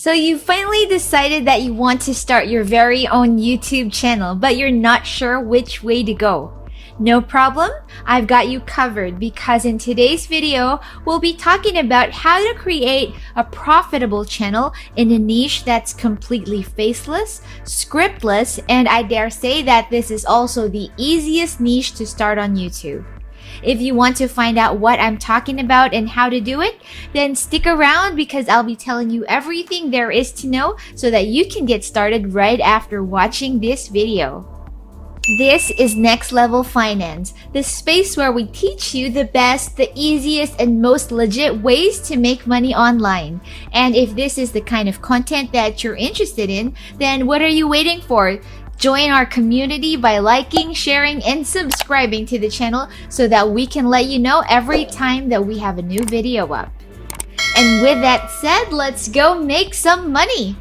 So you finally decided that you want to start your very own YouTube channel, but you're not sure which way to go. No problem, I've got you covered because in today's video, we'll be talking about how to create a profitable channel in a niche that's completely faceless, scriptless, and I dare say that this is also the easiest niche to start on YouTube. If you want to find out what I'm talking about and how to do it, then stick around because I'll be telling you everything there is to know so that you can get started right after watching this video. This is Next Level Finance, the space where we teach you the best, the easiest, and most legit ways to make money online. And if this is the kind of content that you're interested in, then what are you waiting for? Join our community by liking, sharing, and subscribing to the channel so that we can let you know every time that we have a new video up. And with that said, let's go make some money!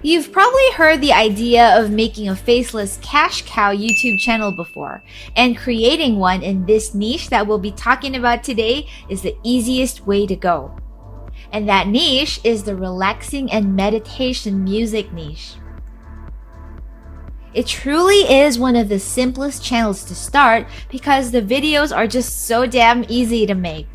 You've probably heard the idea of making a faceless cash cow YouTube channel before, and creating one in this niche that we'll be talking about today is the easiest way to go. And that niche is the relaxing and meditation music niche. It truly is one of the simplest channels to start because the videos are just so damn easy to make.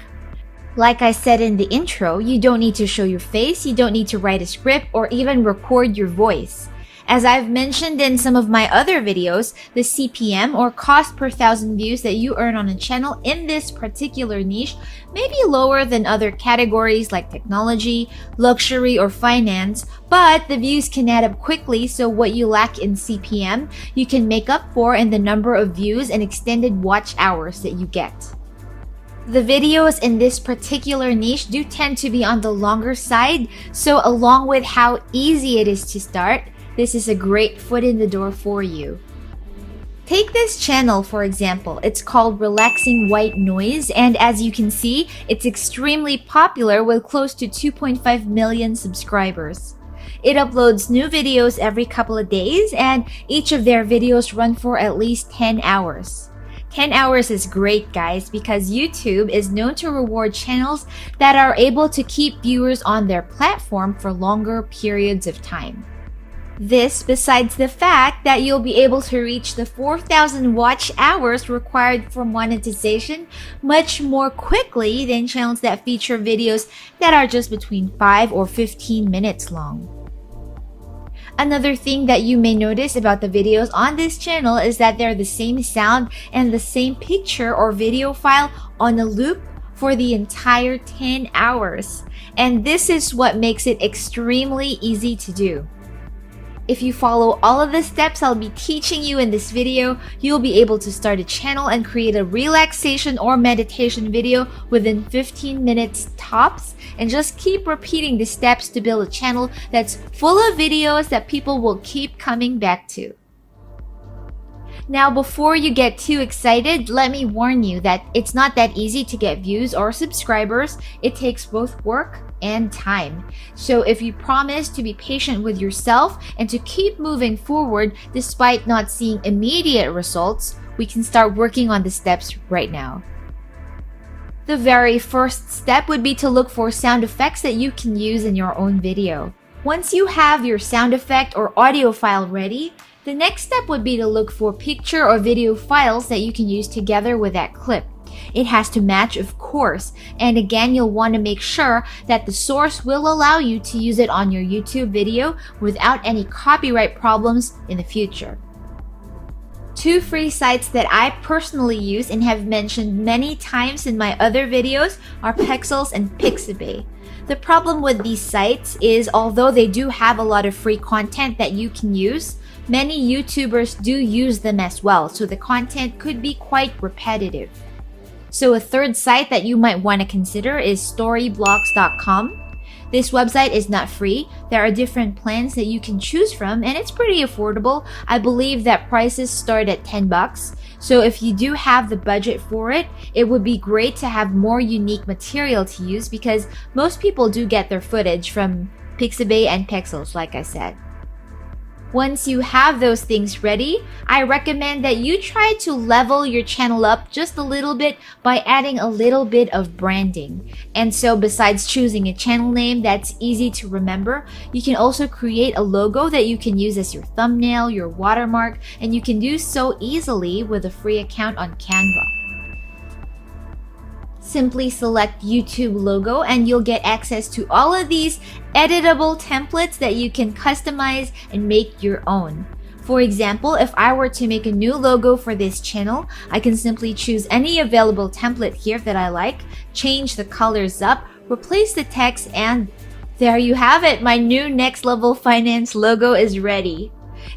Like I said in the intro, you don't need to show your face, you don't need to write a script, or even record your voice. As I've mentioned in some of my other videos, the CPM or cost per 1,000 views that you earn on a channel in this particular niche may be lower than other categories like technology, luxury, or finance, but the views can add up quickly, so what you lack in CPM, you can make up for in the number of views and extended watch hours that you get. The videos in this particular niche do tend to be on the longer side, so along with how easy it is to start, this is a great foot in the door for you. Take this channel for example, it's called Relaxing White Noise, and as you can see, it's extremely popular with close to 2.5 million subscribers. It uploads new videos every couple of days, and each of their videos run for at least 10 hours. 10 hours is great, guys, because YouTube is known to reward channels that are able to keep viewers on their platform for longer periods of time. This besides the fact that you'll be able to reach the 4,000 watch hours required for monetization much more quickly than channels that feature videos that are just between 5 or 15 minutes long. Another thing that you may notice about the videos on this channel is that they're the same sound and the same picture or video file on a loop for the entire 10 hours. And this is what makes it extremely easy to do. If you follow all of the steps I'll be teaching you in this video, you'll be able to start a channel and create a relaxation or meditation video within 15 minutes tops, and just keep repeating the steps to build a channel that's full of videos that people will keep coming back to. Now, before you get too excited, let me warn you that it's not that easy to get views or subscribers. It takes both work and time. So if you promise to be patient with yourself and to keep moving forward despite not seeing immediate results, we can start working on the steps right now. The very first step would be to look for sound effects that you can use in your own video. Once you have your sound effect or audio file ready, the next step would be to look for picture or video files that you can use together with that clip. It has to match, of course, and again, you'll want to make sure that the source will allow you to use it on your YouTube video without any copyright problems in the future. Two free sites that I personally use and have mentioned many times in my other videos are Pexels and Pixabay. The problem with these sites is although they do have a lot of free content that you can use, many YouTubers do use them as well, so the content could be quite repetitive. So a third site that you might want to consider is Storyblocks Com. This website is not free. There are different plans that you can choose from, and it's pretty affordable. I believe that prices start at $10. So if you do have the budget for it, it would be great to have more unique material to use because most people do get their footage from Pixabay and Pexels, like I said. Once you have those things ready, I recommend that you try to level your channel up just a little bit by adding a little bit of branding. And so besides choosing a channel name that's easy to remember, you can also create a logo that you can use as your thumbnail, your watermark, and you can do so easily with a free account on Canva. Simply select YouTube logo and you'll get access to all of these editable templates that you can customize and make your own. For example, if I were to make a new logo for this channel, I can simply choose any available template here that I like, change the colors up, replace the text, and there you have it. My new Next Level Finance logo is ready.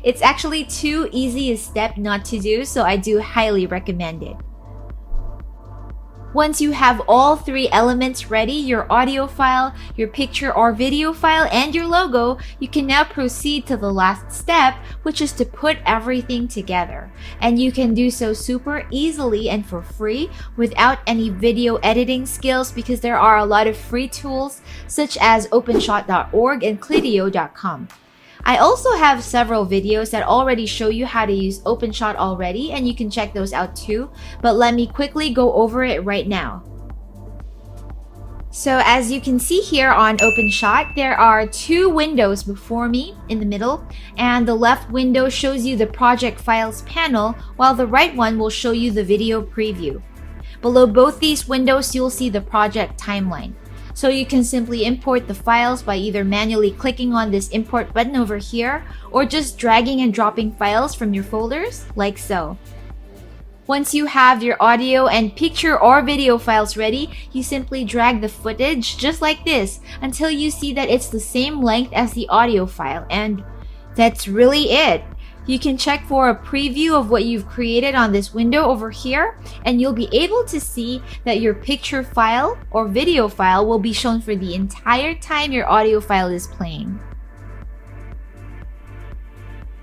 It's actually too easy a step not to do, so I do highly recommend it. Once you have all three elements ready, your audio file, your picture or video file, and your logo, you can now proceed to the last step, which is to put everything together. And you can do so super easily and for free without any video editing skills because there are a lot of free tools such as openshot.org and clidio.com. I also have several videos that already show you how to use OpenShot already, and you can check those out too, but let me quickly go over it right now. So as you can see here on OpenShot, there are two windows before me in the middle, and the left window shows you the project files panel, while the right one will show you the video preview. Below both these windows, you'll see the project timeline. So you can simply import the files by either manually clicking on this import button over here or just dragging and dropping files from your folders, like so. Once you have your audio and picture or video files ready, you simply drag the footage just like this until you see that it's the same length as the audio file, and that's really it. You can check for a preview of what you've created on this window over here, and you'll be able to see that your picture file or video file will be shown for the entire time your audio file is playing.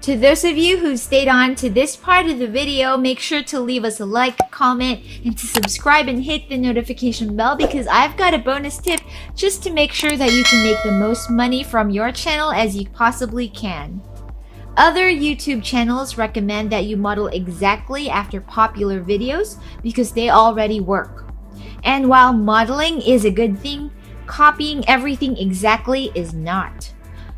To those of you who stayed on to this part of the video, make sure to leave us a like, comment, and to subscribe and hit the notification bell because I've got a bonus tip just to make sure that you can make the most money from your channel as you possibly can. Other YouTube channels recommend that you model exactly after popular videos because they already work. And while modeling is a good thing, copying everything exactly is not.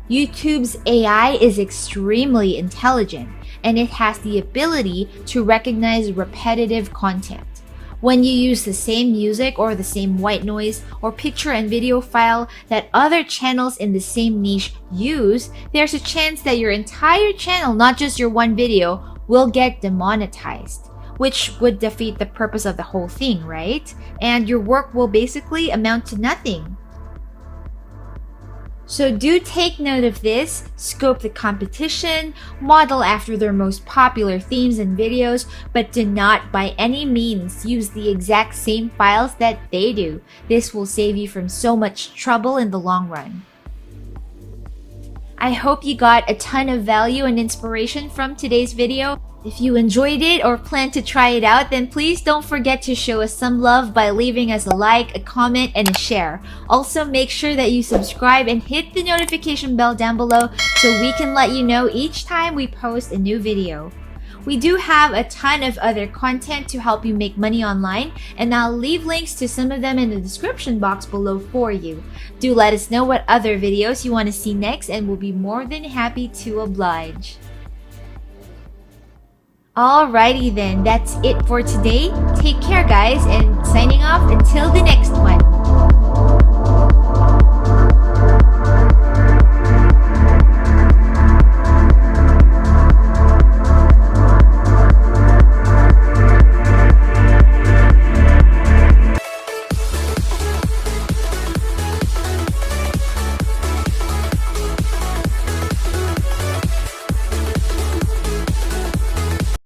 YouTube's AI is extremely intelligent, and it has the ability to recognize repetitive content. When you use the same music or the same white noise or picture and video file that other channels in the same niche use, there's a chance that your entire channel, not just your one video, will get demonetized, which would defeat the purpose of the whole thing, right? And your work will basically amount to nothing. So do take note of this, scope the competition, model after their most popular themes and videos, but do not by any means use the exact same files that they do. This will save you from so much trouble in the long run. I hope you got a ton of value and inspiration from today's video. If you enjoyed it or plan to try it out, then please don't forget to show us some love by leaving us a like, a comment, and a share. Also, make sure that you subscribe and hit the notification bell down below so we can let you know each time we post a new video. We do have a ton of other content to help you make money online, and I'll leave links to some of them in the description box below for you. Do let us know what other videos you want to see next, and we'll be more than happy to oblige. Alrighty then, that's it for today. Take care guys, and signing off until the next one.